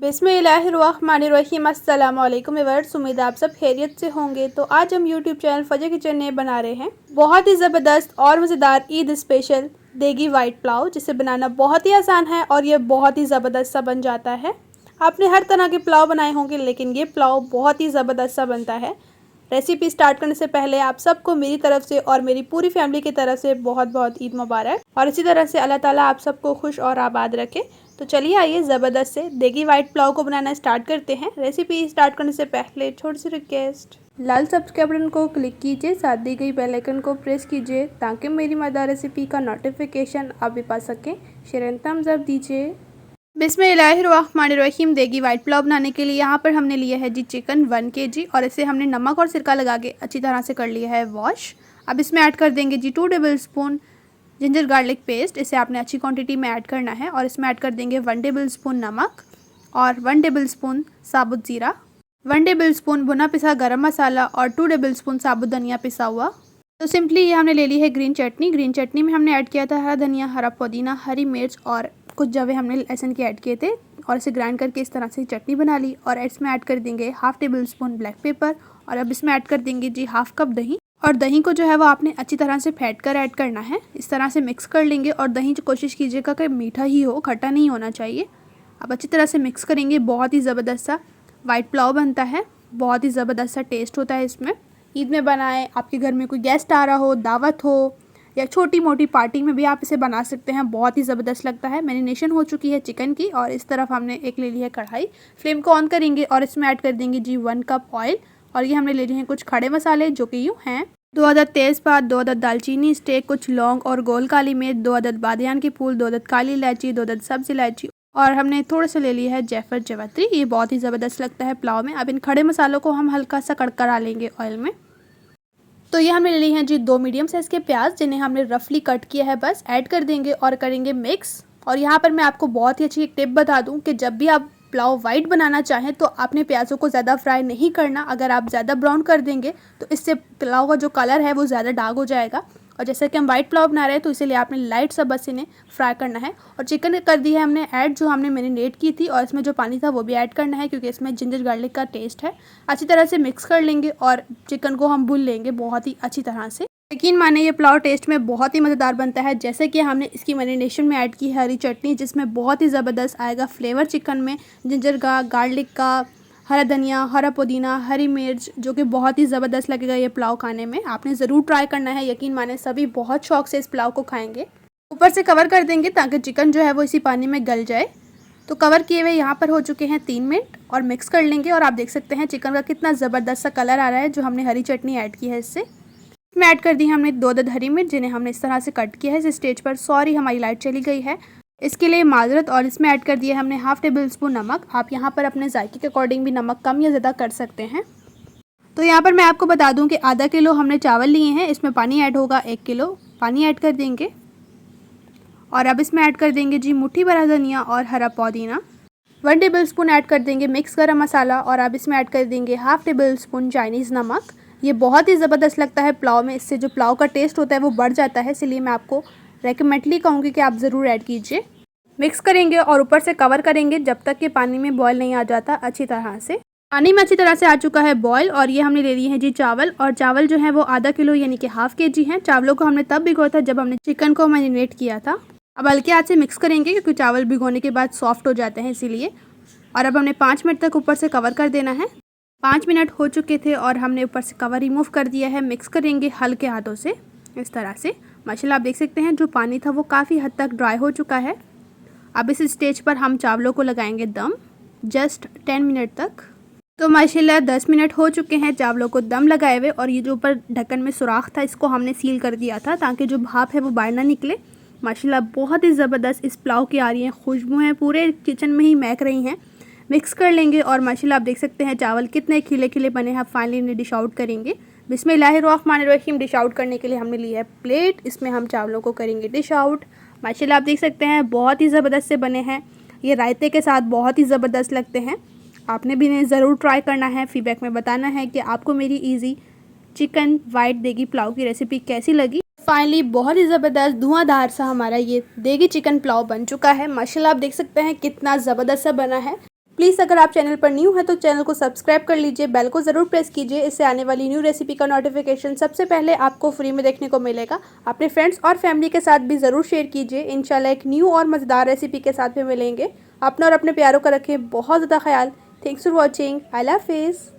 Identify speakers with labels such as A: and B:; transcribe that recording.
A: बिस्मिल्लाहिर्रहमानिर्रहीम। अस्सलाम वालेकुम व्यूअर्स, उम्मीद है आप सब खैरियत से होंगे। तो आज हम यूट्यूब चैनल फजर किचन में बना रहे हैं बहुत ही ज़बरदस्त और मज़ेदार ईद स्पेशल देगी वाइट पुलाव, जिसे बनाना बहुत ही आसान है और ये बहुत ही ज़बरदस्त सा बन जाता है। आपने हर तरह के पुलाव बनाए होंगे, लेकिन ये पुलाव बहुत ही ज़बरदस्त सा बनता है। रेसिपी स्टार्ट करने से पहले आप सबको मेरी तरफ से और मेरी पूरी फैमिली की तरफ से बहुत बहुत ईद मुबारक, और इसी तरह से अल्लाह ताला आप सबको खुश और आबाद रखे। तो चलिए आइए ज़बरदस्त से देगी वाइट पुलाव को बनाना स्टार्ट करते हैं। रेसिपी स्टार्ट करने से पहले छोटी सी रिक्वेस्ट, लाल सब्सक्राइब बटन को क्लिक कीजिए, साथ दी गई बेल आइकन को प्रेस कीजिए ताकि मेरी मज़ेदार रेसिपी का नोटिफिकेशन आप भी पा सकें। शेयर एंड थम्स अप दीजिए। बिस्मिल्लाहिर्रहमानिर्रहीम। देगी वाइट पुलाव बनाने के लिए यहाँ पर हमने लिया है जी चिकन 1 kg, और इसे हमने नमक और सिरका लगा के अच्छी तरह से कर लिया है वॉश। अब इसमें ऐड कर देंगे जी 2 टेबलस्पून जिंजर गार्लिक पेस्ट। इसे आपने अच्छी क्वांटिटी में ऐड करना है। और इसमें ऐड कर देंगे 1 टेबलस्पून नमक और 1 टेबलस्पून साबुत ज़ीरा, 1 टेबलस्पून भुना पिसा गरम मसाला और 2 टेबलस्पून साबुत धनिया पिसा हुआ। तो सिंपली ये हमने ले ली है ग्रीन चटनी। ग्रीन चटनी में हमने ऐड किया था हरा धनिया, हरा पुदीना, हरी मिर्च और कुछ जवे हमने लहसुन के ऐड किए थे, और इसे ग्राइंड करके इस तरह से चटनी बना ली। और इसमें ऐड कर देंगे half table spoon black pepper, और अब इसमें ऐड कर देंगे जी हाफ कप दही। और दही को जो है वो आपने अच्छी तरह से फेंट कर ऐड करना है। इस तरह से मिक्स कर लेंगे, और दही कोशिश कीजिएगा कि मीठा ही हो, खट्टा नहीं होना चाहिए। अब अच्छी तरह से मिक्स करेंगे। बहुत ही ज़बरदस्त सा वाइट पुलाव बनता है, बहुत ही ज़बरदस्त सा टेस्ट होता है इसमें। ईद में बनाएं, आपके घर में कोई गेस्ट आ रहा हो, दावत हो, या छोटी मोटी पार्टी में भी आप इसे बना सकते हैं। बहुत ही ज़बरदस्त लगता है। मैरिनेशन हो चुकी है चिकन की, और इस तरफ हमने एक ले ली है कढ़ाई। फ्लेम को ऑन करेंगे और इसमें ऐड कर देंगे जी 1 कप ऑयल। और ये हमने ले लिए हैं कुछ खड़े मसाले, जो कि यूँ हैं 2 अदद तेज़पात, 2 अदद दालचीनी स्टेक, कुछ लौंग और गोल काली मिर्च, 2 अदद बादियान के फूल, 2 अदद काली इलायची, 2 अदद सब्ज़ इलायची, और हमने थोड़ा सा ले लिया है जायफल जवैत्री। ये बहुत ही ज़बरदस्त लगता है पुलाव में। अब इन खड़े मसालों को हम हल्का सा कड़कड़ा लेंगे ऑयल में। तो ये हमने ले ली हैं जी 2 मीडियम साइज़ के प्याज, जिन्हें हमने रफली कट किया है। बस ऐड कर देंगे और करेंगे मिक्स। और यहाँ पर मैं आपको बहुत ही अच्छी एक टिप बता दूँ कि जब भी आप पुलाव वाइट बनाना चाहें तो आपने प्याज़ों को ज़्यादा फ्राई नहीं करना। अगर आप ज़्यादा ब्राउन कर देंगे तो इससे पुलाव का जो कलर है वो ज़्यादा डार्क हो जाएगा। और जैसे कि हम वाइट पुलाव बना रहे हैं तो इसीलिए आपने लाइट सा बस इन्हें फ्राई करना है। और चिकन कर दी है हमने ऐड, जो हमने मैरिनेट की थी, और इसमें जो पानी था वो भी ऐड करना है, क्योंकि इसमें जिंजर गार्लिक का टेस्ट है। अच्छी तरह से मिक्स कर लेंगे और चिकन को हम भून लेंगे बहुत ही अच्छी तरह से। यकीन माने ये पुलाव टेस्ट में बहुत ही मज़ेदार बनता है। जैसे कि हमने इसकी मैरिनेशन में ऐड की है हरी चटनी, जिसमें बहुत ही ज़बरदस्त आएगा फ्लेवर चिकन में, जिंजर का, गार्लिक का, हरा धनिया, हरा पुदीना, हरी मिर्च, जो कि बहुत ही ज़बरदस्त लगेगा ये पुलाव खाने में। आपने ज़रूर ट्राई करना है। यकीन माने सभी बहुत शौक से इस पुलाव को खाएंगे। ऊपर से कवर कर देंगे ताकि चिकन जो है वो इसी पानी में गल जाए। तो कवर किए हुए यहाँ पर हो चुके हैं 3 मिनट, और मिक्स कर लेंगे। और आप देख सकते हैं चिकन का कितना ज़बरदस्त सा कलर आ रहा है, जो हमने हरी चटनी ऐड की है इससे। इसमें ऐड कर दी हमने 2 अदद हरी मिर्च, जिन्हें हमने इस तरह से कट किया है। इस स्टेज पर सॉरी हमारी लाइट चली गई है, इसके लिए माजरत। और इसमें ऐड कर दिया हमने हाफ टेबल स्पून नमक। आप यहाँ पर अपने जायके के अकॉर्डिंग भी नमक कम या ज़्यादा कर सकते हैं। तो यहाँ पर मैं आपको बता दूँ कि आधा किलो हमने चावल लिए हैं, इसमें पानी ऐड होगा 1 किलो। पानी ऐड कर देंगे, और अब इसमें ऐड कर देंगे जी मुट्ठी भर धनिया और हरा पुदीना। 1 टेबल स्पून ऐड कर देंगे मिक्स गरम मसाला, और अब इसमें ऐड कर देंगे हाफ टेबल स्पून चाइनीज़ नमक। ये बहुत ही ज़बरदस्त लगता है पुलाव में, इससे जो पुलाव का टेस्ट होता है वो बढ़ जाता है। इसलिए मैं आपको रेकमेंडली कहूँगी कि आप ज़रूर ऐड कीजिए। मिक्स करेंगे और ऊपर से कवर करेंगे जब तक कि पानी में बॉयल नहीं आ जाता अच्छी तरह से। पानी में अच्छी तरह से आ चुका है बॉयल, और ये हमने ले लिए हैं जी चावल। और चावल जो है वो आधा किलो यानी कि हाफ kg हैं। चावलों को हमने तब भिगोया था जब हमने चिकन को मैरिनेट किया था। अब हल्के हाथ से मिक्स करेंगे, क्योंकि चावल भिगोने के बाद सॉफ्ट हो जाते हैं इसीलिए। और अब हमने 5 मिनट तक ऊपर से कवर कर देना है। 5 मिनट हो चुके थे और हमने ऊपर से कवर रिमूव कर दिया है। मिक्स करेंगे हल्के हाथों से इस तरह से। माशाल्लाह आप देख सकते हैं जो पानी था वो काफ़ी हद तक ड्राई हो चुका है। अब इस स्टेज पर हम चावलों को लगाएंगे दम, जस्ट 10 मिनट तक। तो माशाल्लाह 10 मिनट हो चुके हैं चावलों को दम लगाए हुए, और ये जो ऊपर ढक्कन में सुराख था इसको हमने सील कर दिया था ताकि जो भाप है वो बाहर ना निकले। माशाल्लाह बहुत ही ज़बरदस्त इस पुलाव की आ रही हैं खुशबुएँ, पूरे किचन में ही महक रही हैं। मिक्स कर लेंगे, और माशाल्लाह आप देख सकते हैं चावल कितने खिले खिले बने हैं। फाइनली इन्हें डिश आउट करेंगे। बिस्मिल्लाहिर्रहमानिर्रहीम। डिश आउट करने के लिए हमने ली है प्लेट, इसमें हम चावलों को करेंगे डिश आउट। माशाल्लाह आप देख सकते हैं बहुत ही ज़बरदस्त से बने हैं। ये रायते के साथ बहुत ही ज़बरदस्त लगते हैं। आपने भी इन्हें ज़रूर ट्राई करना है। फीडबैक में बताना है कि आपको मेरी इजी चिकन वाइट देगी पुलाव की रेसिपी कैसी लगी। फाइनली बहुत ही ज़बरदस्त धुआंधार सा हमारा ये देगी चिकन पुलाव बन चुका है। माशाल्लाह आप देख सकते हैं कितना ज़बरदस्त सा बना है। प्लीज़ अगर आप चैनल पर न्यू हैं तो चैनल को सब्सक्राइब कर लीजिए, बेल को ज़रूर प्रेस कीजिए, इससे आने वाली न्यू रेसिपी का नोटिफिकेशन सबसे पहले आपको फ्री में देखने को मिलेगा। अपने फ्रेंड्स और फैमिली के साथ भी ज़रूर शेयर कीजिए। इंशाल्लाह एक न्यू और मज़ेदार रेसिपी के साथ में मिलेंगे। अपना और अपने प्यारों का रखें बहुत ज़्यादा ख्याल। Thanks for watching. अल्लाह हाफिज़।